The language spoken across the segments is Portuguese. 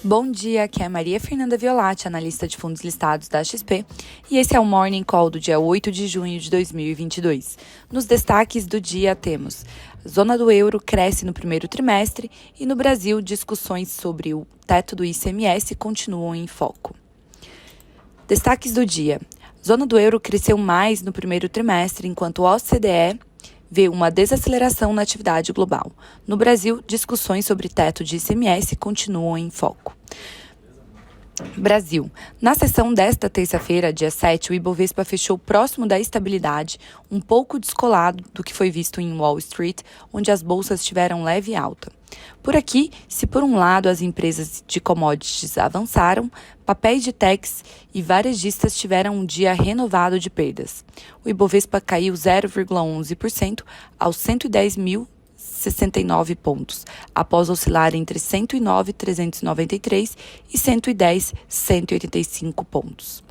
Bom dia, aqui é a Maria Fernanda Violatti, analista de fundos listados da XP, e esse é o Morning Call do dia 8 de junho de 2022. Nos destaques do dia temos: zona do euro cresce no primeiro trimestre e no Brasil discussões sobre o teto do ICMS continuam em foco. Destaques do dia: zona do euro cresceu mais no primeiro trimestre, enquanto o OCDE vê uma desaceleração na atividade global. No Brasil, discussões sobre teto de ICMS continuam em foco. Brasil. Na sessão desta terça-feira, dia 7, o Ibovespa fechou próximo da estabilidade, um pouco descolado do que foi visto em Wall Street, onde as bolsas tiveram leve alta. Por aqui, se por um lado as empresas de commodities avançaram, papéis de techs e varejistas tiveram um dia renovado de perdas. O Ibovespa caiu 0,11% aos 110.069 pontos, após oscilar entre 109.393 e 110.185 pontos.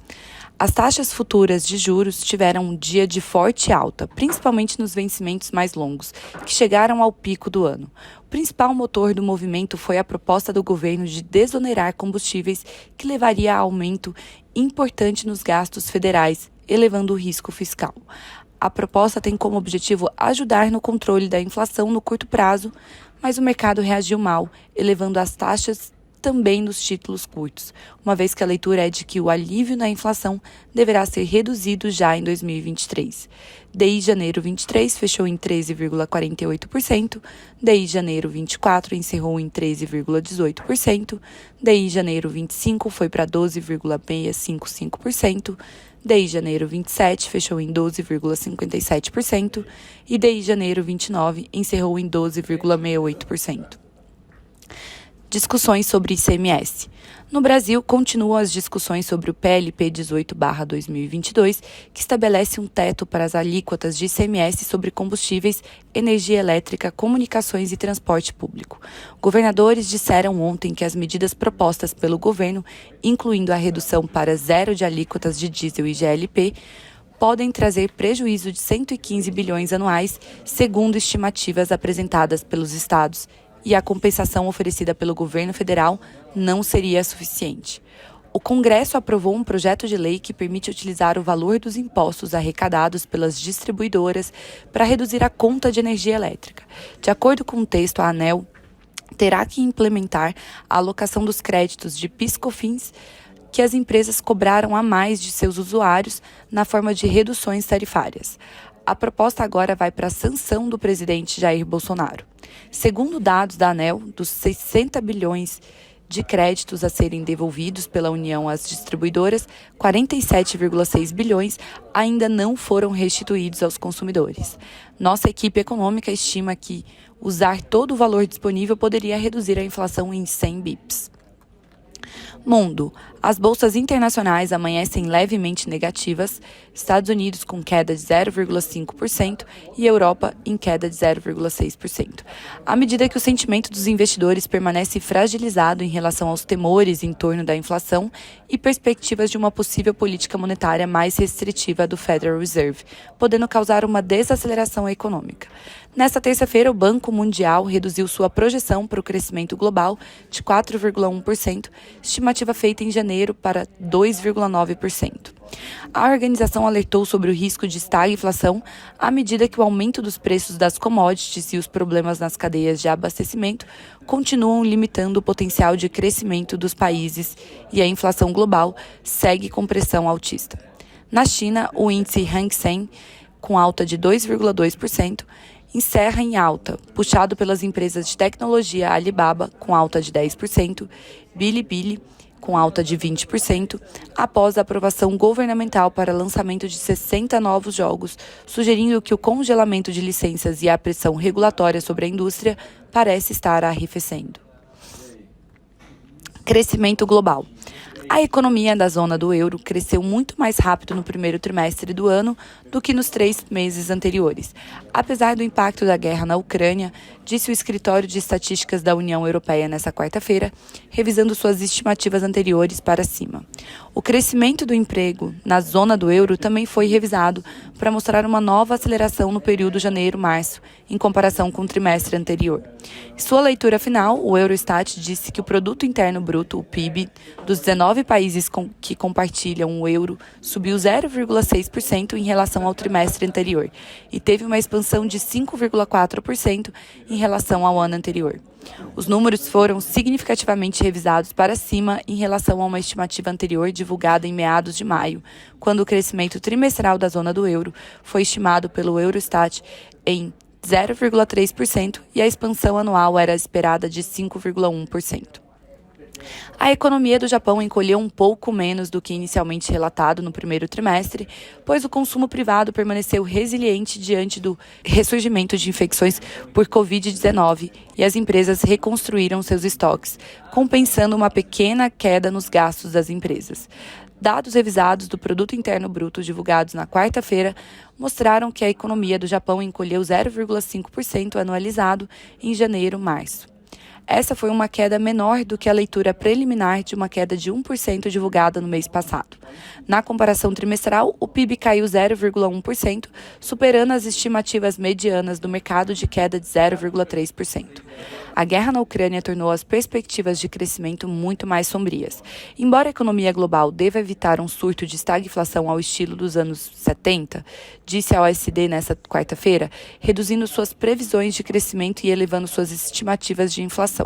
As taxas futuras de juros tiveram um dia de forte alta, principalmente nos vencimentos mais longos, que chegaram ao pico do ano. O principal motor do movimento foi a proposta do governo de desonerar combustíveis, que levaria a aumento importante nos gastos federais, elevando o risco fiscal. A proposta tem como objetivo ajudar no controle da inflação no curto prazo, mas o mercado reagiu mal, elevando as taxas também nos títulos curtos, uma vez que a leitura é de que o alívio na inflação deverá ser reduzido já em 2023. DI janeiro 23 fechou em 13,48%, DI janeiro 24 encerrou em 13,18%, DI janeiro 25 foi para 12,655%, DI janeiro 27 fechou em 12,57% e DI janeiro 29 encerrou em 12,68%. Discussões sobre ICMS. No Brasil, continuam as discussões sobre o PLP 18/2022, que estabelece um teto para as alíquotas de ICMS sobre combustíveis, energia elétrica, comunicações e transporte público. Governadores disseram ontem que as medidas propostas pelo governo, incluindo a redução para zero de alíquotas de diesel e GLP, podem trazer prejuízo de 115 bilhões anuais, segundo estimativas apresentadas pelos estados, e a compensação oferecida pelo governo federal não seria suficiente. O Congresso aprovou um projeto de lei que permite utilizar o valor dos impostos arrecadados pelas distribuidoras para reduzir a conta de energia elétrica. De acordo com o texto, a ANEEL terá que implementar a alocação dos créditos de PIS/COFINS que as empresas cobraram a mais de seus usuários na forma de reduções tarifárias. A proposta agora vai para a sanção do presidente Jair Bolsonaro. Segundo dados da ANEEL, dos 60 bilhões de créditos a serem devolvidos pela União às distribuidoras, 47,6 bilhões ainda não foram restituídos aos consumidores. Nossa equipe econômica estima que usar todo o valor disponível poderia reduzir a inflação em 100 bips. Mundo. As bolsas internacionais amanhecem levemente negativas, Estados Unidos com queda de 0,5% e Europa em queda de 0,6%. À medida que o sentimento dos investidores permanece fragilizado em relação aos temores em torno da inflação e perspectivas de uma possível política monetária mais restritiva do Federal Reserve, podendo causar uma desaceleração econômica. Nesta terça-feira, o Banco Mundial reduziu sua projeção para o crescimento global de 4,1%, estimativa feita em janeiro para 2,9%. A organização alertou sobre o risco de estagflação à medida que o aumento dos preços das commodities e os problemas nas cadeias de abastecimento continuam limitando o potencial de crescimento dos países e a inflação global segue com pressão altista. Na China, o índice Hang Seng, com alta de 2,2%, encerra em alta, puxado pelas empresas de tecnologia Alibaba, com alta de 10%, Bilibili, com alta de 20%, após a aprovação governamental para lançamento de 60 novos jogos, sugerindo que o congelamento de licenças e a pressão regulatória sobre a indústria parece estar arrefecendo. Crescimento global. A economia da zona do euro cresceu muito mais rápido no primeiro trimestre do ano do que nos 3 meses anteriores, apesar do impacto da guerra na Ucrânia, disse o Escritório de Estatísticas da União Europeia nesta quarta-feira, revisando suas estimativas anteriores para cima. O crescimento do emprego na zona do euro também foi revisado para mostrar uma nova aceleração no período janeiro-março, em comparação com o trimestre anterior. Em sua leitura final, o Eurostat disse que o Produto Interno Bruto, o PIB, dos 19 países que compartilham o euro subiu 0,6% em relação ao trimestre anterior e teve uma expansão de 5,4% em relação ao ano anterior. Os números foram significativamente revisados para cima em relação a uma estimativa anterior divulgada em meados de maio, quando o crescimento trimestral da zona do euro foi estimado pelo Eurostat em 0,3% e a expansão anual era esperada de 5,1%. A economia do Japão encolheu um pouco menos do que inicialmente relatado no primeiro trimestre, pois o consumo privado permaneceu resiliente diante do ressurgimento de infecções por Covid-19 e as empresas reconstruíram seus estoques, compensando uma pequena queda nos gastos das empresas. Dados revisados do Produto Interno Bruto divulgados na quarta-feira mostraram que a economia do Japão encolheu 0,5% anualizado em janeiro-março. Essa foi uma queda menor do que a leitura preliminar de uma queda de 1% divulgada no mês passado. Na comparação trimestral, o PIB caiu 0,1%, superando as estimativas medianas do mercado de queda de 0,3%. A guerra na Ucrânia tornou as perspectivas de crescimento muito mais sombrias. Embora a economia global deva evitar um surto de estagflação ao estilo dos anos 70, disse a OECD nesta quarta-feira, reduzindo suas previsões de crescimento e elevando suas estimativas de inflação.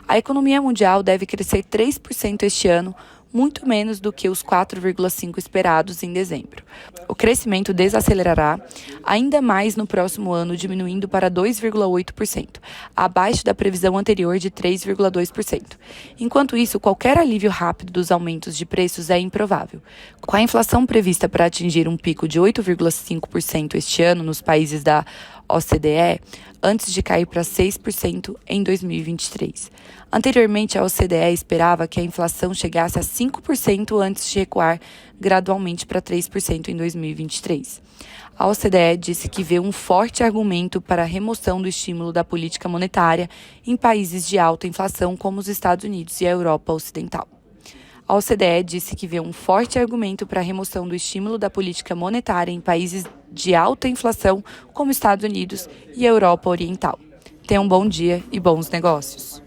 A economia mundial deve crescer 3% este ano, muito menos do que os 4,5% esperados em dezembro. O crescimento desacelerará ainda mais no próximo ano, diminuindo para 2,8%, abaixo da previsão anterior de 3,2%. Enquanto isso, qualquer alívio rápido dos aumentos de preços é improvável. Com a inflação prevista para atingir um pico de 8,5% este ano nos países da OCDE, antes de cair para 6% em 2023. Anteriormente, a OCDE esperava que a inflação chegasse a 5% antes de recuar gradualmente para 3% em 2023. A OCDE disse que vê um forte argumento para a remoção do estímulo da política monetária em países de alta inflação como os Estados Unidos e a Europa Ocidental. A OCDE disse que vê um forte argumento para a remoção do estímulo da política monetária em países de alta inflação como Estados Unidos e a Europa Oriental. Tenha um bom dia e bons negócios.